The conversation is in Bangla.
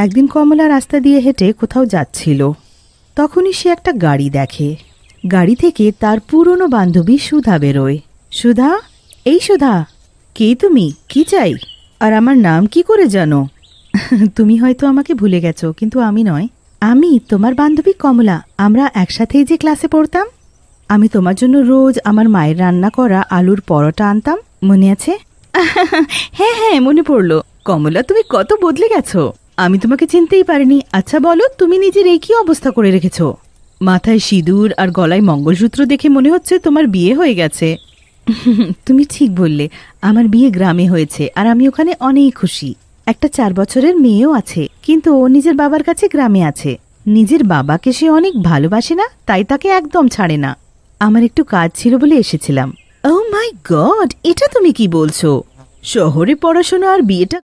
একদিন কমলা রাস্তা দিয়ে হেঁটে কোথাও যাচ্ছিল। তখনই সে একটা গাড়ি দেখে। গাড়ি থেকে তার পুরনো বান্ধবী সুধা বেরোয়। সুধা, এই সুধা, কে তুমি? কি চাই? আর আমার নাম কি করে জানো? তুমি হয়তো আমাকে ভুলে গেছো, কিন্তু আমি নয়। আমি তোমার বান্ধবী কমলা। আমরা একসাথেই যে ক্লাসে পড়তাম। আমি তোমার জন্য রোজ আমার মায়ের রান্না করা আলুর পরোটা আনতাম, মনে আছে? হ্যাঁ হ্যাঁ, মনে পড়লো। কমলা, তুমি কত বদলে গেছো। আমি তোমাকে চিনতেই পারিনি। আচ্ছা বলো, তুমি নিজের এই কি অবস্থা করে রেখেছো? মাথায় সিঁদুর আর গলায় মঙ্গলসূত্র দেখে মনে হচ্ছে তোমার বিয়ে হয়ে গেছে। তুমি ঠিক বললে, আমার বিয়ে গ্রামে হয়েছে আর আমি ওখানে অনেক খুশি। একটা 4 বছরের মেয়েও আছে, কিন্তু ও নিজের বাবার কাছে গ্রামে আছে। নিজের বাবাকে সে অনেক ভালোবাসে না, তাই তাকে একদম ছাড়ে না। আমার একটু কাজ ছিল বলে এসেছিলাম। ও মাই গড, এটা তুমি কি বলছো? শহরে পড়াশোনা আর বিয়েটা